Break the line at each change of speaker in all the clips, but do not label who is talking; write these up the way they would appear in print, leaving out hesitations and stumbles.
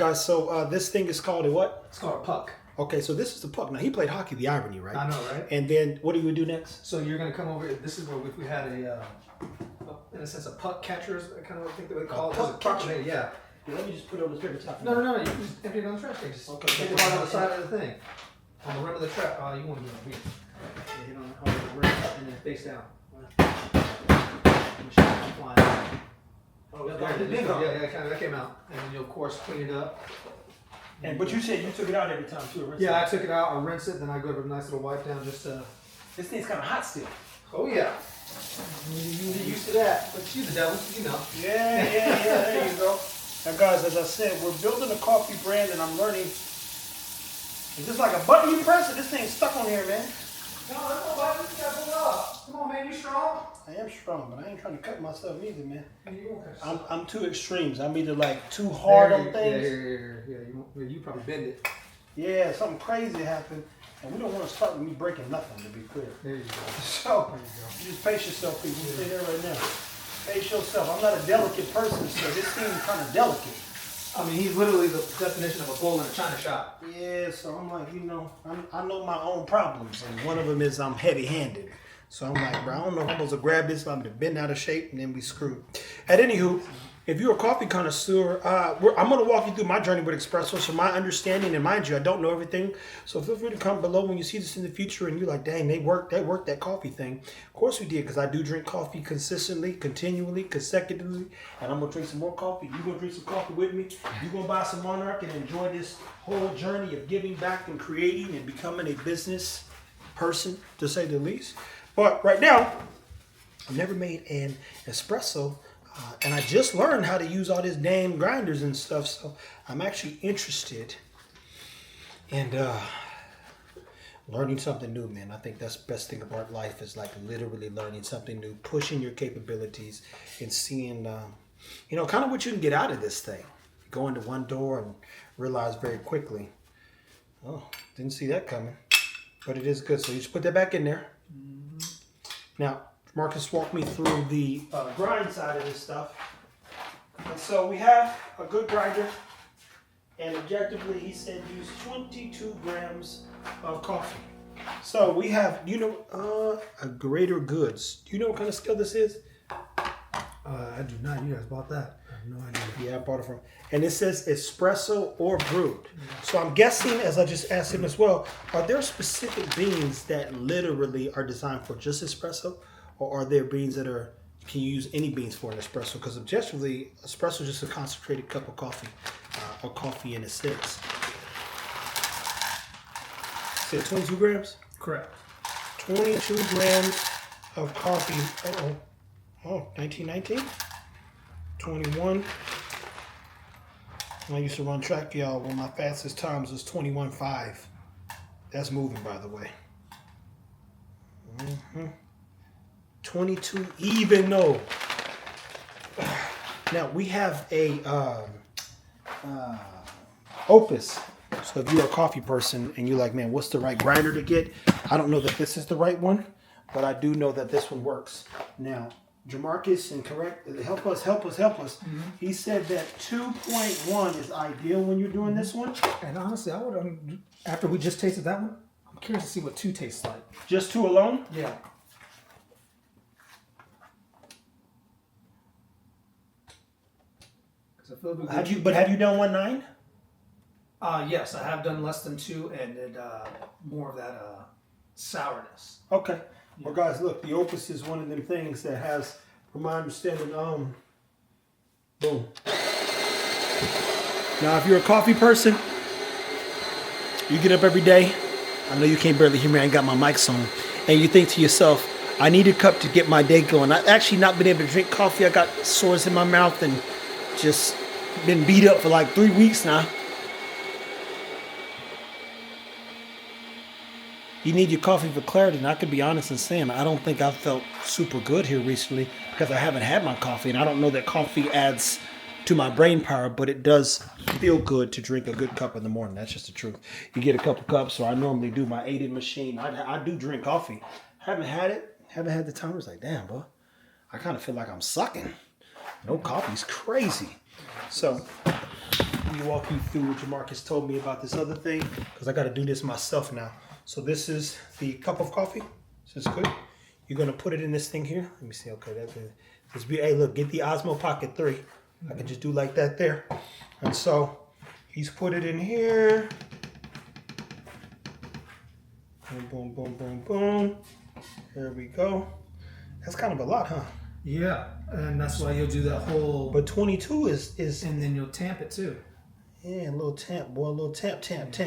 guys. So this thing is called a what?
It's called a puck.
Okay, so this is the puck. Now, he played hockey, the irony, right?
I know, right?
And then what do you do next?
So you're going to come over. This is where we had in a sense, a puck catcher, kind of, I think they would call it.
Puck catcher?
Yeah.
Let me just put it on the paper top.
No. You can just empty it on the trash can. Just take it on the side of the thing. On the rim of the trap. Oh, you want to do it here. Hit on the rim and then face down. Oh, yeah, kind of, that came out. And then you, of course, clean it up.
But you said you took it out every time, too.
Yeah, I took it out, I rinse it, then I go to a nice little wipe down just to...
This thing's kind of hot still.
Oh, yeah. You're used to that. But you the devil, you know.
Yeah, there you go. Now, guys, as I said, we're building a coffee brand, and I'm learning. Is this like a button you press, or this thing's stuck on here, man?
No, that's no button. You gotta pull it up. Come on, man, you strong?
I am strong, but I ain't trying to cut myself either, man.
Yeah,
I'm two extremes. I'm either like too hard on things.
Yeah, you probably bend it.
Yeah, something crazy happened, and we don't want to start with me breaking nothing, to be clear.
There you go.
So, you just pace yourself, people. Stay there right now. Pace yourself. I'm not a delicate person, so this thing's kind of delicate.
I mean, he's literally the definition of a bull in a china shop.
Yeah, so I'm like, I know my own problems, and one of them is I'm heavy-handed. So I'm like, bro, I don't know if I'm supposed to grab this, I'm going to bend out of shape, and then we screwed. At anywho, if you're a coffee connoisseur, I'm going to walk you through my journey with espresso. So my understanding, and mind you, I don't know everything. So feel free to comment below when you see this in the future and you're like, dang, they worked that coffee thing. Of course we did, because I do drink coffee consistently, continually, consecutively. And I'm going to drink some more coffee. You're going to drink some coffee with me. You're going to buy some Monarch and enjoy this whole journey of giving back and creating and becoming a business person, to say the least. But right now, I've never made an espresso. And I just learned how to use all these damn grinders and stuff. So I'm actually interested in learning something new, man. I think that's the best thing about life, is like literally learning something new, pushing your capabilities and seeing, kind of what you can get out of this thing. Go into one door and realize very quickly, oh, didn't see that coming. But it is good. So you just put that back in there. Now, Marcus walked me through the grind side of this stuff. And so we have a good grinder. And objectively, he said use 22 grams of coffee. So we have, a Greater Goods. Do you know what kind of scale this is?
I do not. You guys bought that. I have no idea.
Yeah, I bought it from. And it says espresso or brewed. So I'm guessing, as I just asked him as well, are there specific beans that literally are designed for just espresso? Or are there beans that can you use any beans for an espresso? Because objectively, espresso is just a concentrated cup of coffee, or coffee in a sense. Say 22 grams?
Correct.
22 grams of coffee. Oh, 1919? 21. I used to run track, y'all. One of my fastest times was 21.5. That's moving, by the way. 22 even though. Now we have a Opus. So if you're a coffee person and you're like, man, what's the right grinder to get? I don't know that this is the right one, but I do know that this one works. Now, Jamarcus, and correct, help us. Mm-hmm. He said that 2.1 is ideal when you're doing this one.
And honestly, I would, after we just tasted that one, I'm curious to see what 2 tastes like.
Just 2 alone?
Yeah.
Have you done 1.9?
Yes, I have done less than 2, and it, more of that sourness.
Okay. Yeah. Well, guys, look, the Opus is one of them things that has, from my understanding, boom. Now, if you're a coffee person, you get up every day. I know you can't barely hear me. I ain't got my mics on. And you think to yourself, I need a cup to get my day going. I've actually not been able to drink coffee. I got sores in my mouth and just been beat up for like 3 weeks now. You need your coffee for clarity, and I could be honest in saying I don't think I've felt super good here recently because I haven't had my coffee, and I don't know that coffee adds to my brain power, but it does feel good to drink a good cup in the morning. That's just the truth. You get a couple cups, so I normally do my 8 in machine. I do drink coffee. Haven't had it. Haven't had the time. It's like, damn, bro. I kind of feel like I'm sucking. No coffee's crazy. So me walk you through what Jamarcus told me about this other thing, because I got to do this myself now. So this is the cup of coffee. This is good. You're gonna put it in this thing here. Let me see. Okay, that's it. Hey, look, get the Osmo Pocket 3. I can just do like that there. And so he's put it in here. Boom, boom, boom, boom, boom. There we go. That's kind of a lot, huh?
Yeah, and that's why you'll do that whole.
But 22 is
And then you'll tamp it too.
yeah, a little tamp, boy, a little tamp.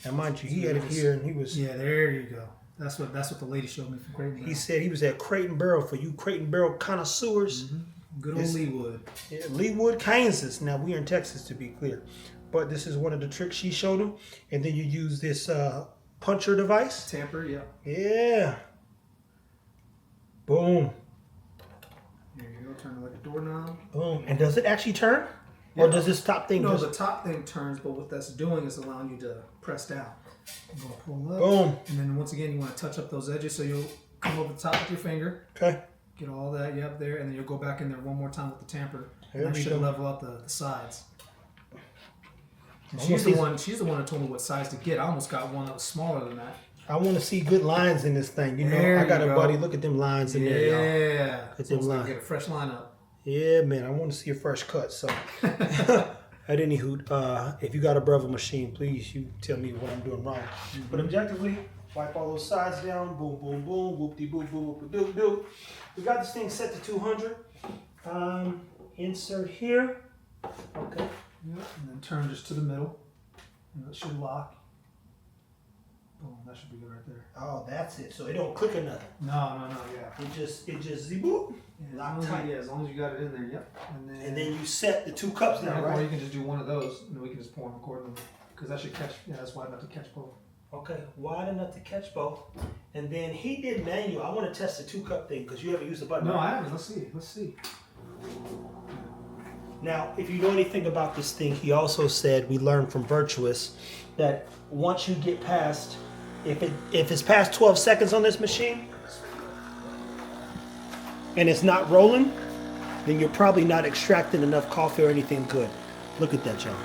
And mind you, he had it here, and he was.
Yeah, there you go. That's what the lady showed me from Crate and Barrel.
He said he was at Crate and Barrel for you Crate and Barrel connoisseurs.
Mm-hmm. Good old Leewood.
Yeah, Leewood, Kansas. Now we're in Texas, to be clear, but this is one of the tricks she showed him. And then you use this puncher device.
Tamper, yeah.
Yeah. Boom.
There you go. Turn it like a doorknob.
Boom. And does it actually turn, or does this top thing?
No,
just...
the top thing turns, but what that's doing is allowing you to press down. I'm gonna pull up.
Boom.
And then once again, you want to touch up those edges, so you'll come over the top with your finger.
Okay.
Get all that up there, and then you'll go back in there one more time with the tamper.
There
And that
we
should
go.
level up the sides. And
Almost
she's the one that told me what size to get. I almost got one that was smaller than that.
I want to see good lines in this thing. You know,
There
I got
you
a
go.
buddy. Look at them lines in there, y'all.
Yeah.
Look at
So
them lines.
get a fresh lineup.
Yeah, man. I want to see a fresh cut. So, at any hoot, if you got a Breville machine, please you tell me what I'm doing wrong. But objectively, wipe all those sides down. Boom, boom, boom. Whoop de boop, boom, whoop doo doo. We got this thing set to 200. Insert here. Okay.
Yep. And then turn just to the middle. And it should lock. Boom. That should be good right there.
Oh, that's it. So it don't click or nothing.
No. Yeah.
It just boop. Lock tight.
As long as you got it in there. Yep.
And then you set the 2 cups down,
Or
right?
you can just do one of those, and then we can just pour them accordingly. Because that should catch. Yeah, that's wide enough to catch both.
Okay, wide enough to catch both. And then he did manual. I want to test the 2 cup thing because you haven't used the button.
No,
right?
I haven't. Let's see.
Now, if you know anything about this thing, he also said, we learned from Virtuous, that once you get past, if it's past 12 seconds on this machine, and it's not rolling, then you're probably not extracting enough coffee or anything good. Look at that, y'all.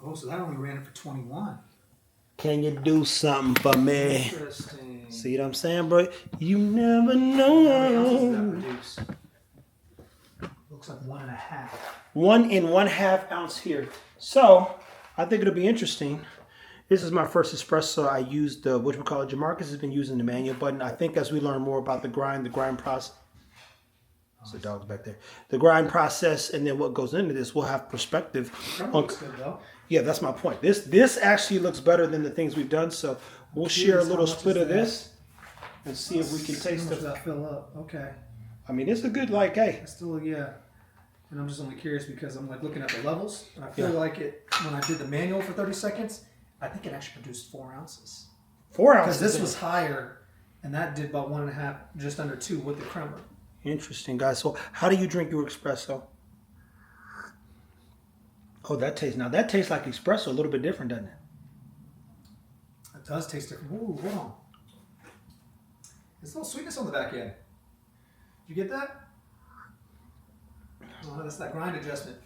Oh, so that only ran it for 21.
Can you do something for me?
Interesting.
See what I'm saying, bro? You never
How many ounces does that
know.
produce? Looks like 1.5.
1 1/2 ounce here. So I think it'll be interesting. This is my first espresso. I used the whatchamacallit. Jamarcus has been using the manual button. I think as we learn more about the grind process. The dog's back there. The grind process, and then what goes into this, we'll have perspective.
Looks good though.
Yeah, that's my point. This actually looks better than the things we've done. So we'll share a
Jeez,
little
how much
split
is
of
that?
this and see if we can
How
taste
much
it.
does that fill up? Okay.
I mean, it's a good like, hey.
I still, yeah. And I'm just only curious because I'm like looking at the levels. I feel
Yeah.
like it when I did the manual for 30 seconds, I think it actually produced 4 ounces.
4
Because
ounces.
this was higher, and that did about 1.5, just under 2 with the creamer.
Interesting, guys. So how do you drink your espresso? Oh, that tastes like espresso, a little bit different, doesn't it?
It does taste different. Ooh, hold on. There's a little sweetness on the back end. Did you get that? Oh, that's that grind adjustment.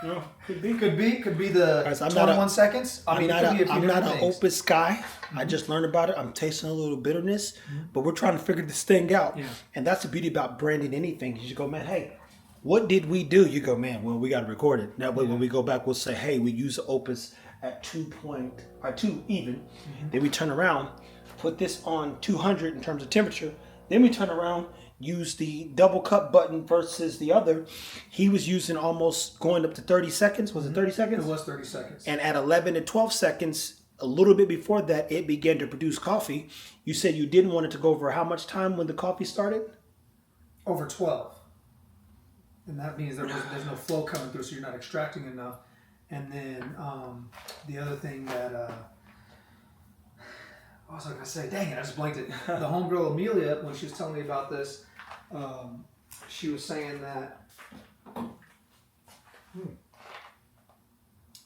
No, could be.
Could be the
Guys, I'm
21
not a-
seconds. I mean, it could be a few
I'm not
different
an
things.
opus guy. I just learned about it. I'm tasting a little bitterness, but we're trying to figure this thing out.
Yeah.
And that's the beauty about branding anything. You just go, man, hey, what did we do? You go, man, well, we got to record it. That way, when we go back, we'll say, hey, we use the opus at 2 even. Then we turn around, put this on 200 in terms of temperature. Then we turn around, use the double cup button versus the other. He was using almost going up to 30 seconds. Was it 30 seconds?
It was 30 seconds.
And at 11 to 12 seconds, a little bit before that, it began to produce coffee. You said you didn't want it to go over how much time when the coffee started?
Over 12. And that means there's no flow coming through, so you're not extracting enough. And then the other thing that, what was I going to say? Dang it, I just blanked it. The homegirl Amelia, when she was telling me about this, she was saying that,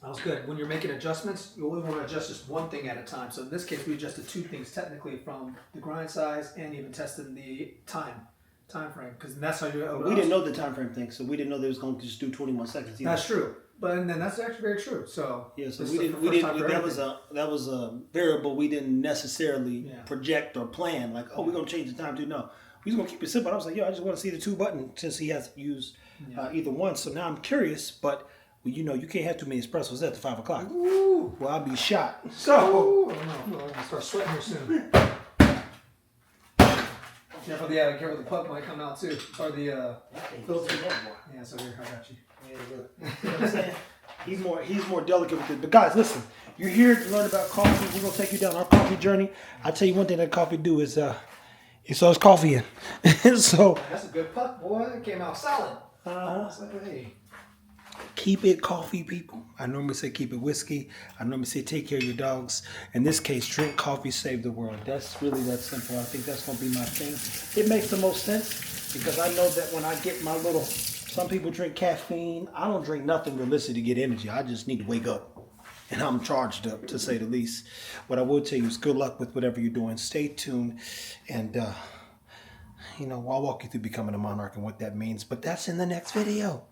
that was good. When you're making adjustments, you only want to adjust just one thing at a time. So in this case, we adjusted 2 things technically from the grind size and even testing the time time frame, because that's how you.
We didn't know the time frame thing, so we didn't know they was going to just do 21 seconds. Either.
That's true, but and then that's actually very true. So
yeah, so we didn't. That was a variable we didn't necessarily project or plan. Like, oh, we're gonna change the time to no. We was gonna keep it simple. I was like, yo, I just want to see the 2 button since he has used either one. So now I'm curious, but. Well, you know, you can't have too many espressos at the 5 o'clock.
Ooh.
Well, I'll be shot. So.
Ooh, I don't know. I'm gonna start sweating here soon. Careful, careful. The puck might come out too, or the filter. Yeah, so here I got you.
Yeah, look. You know what I'm saying? He's more delicate with it. But guys, listen. You're here to learn about coffee. We're gonna take you down our coffee journey. I tell you one thing that coffee do is it starts coffee in. So.
That's a good puck, boy. It came out solid. So, hey.
Keep it coffee, people. I normally say keep it whiskey. I normally say take care of your dogs. In this case, drink coffee, save the world. That's really that simple. I think that's going to be my thing. It makes the most sense because I know that when I get my little, some people drink caffeine. I don't drink nothing realistic to get energy. I just need to wake up. And I'm charged up, to say the least. What I will tell you is good luck with whatever you're doing. Stay tuned. And, you know, I'll walk you through becoming a monarch and what that means. But that's in the next video.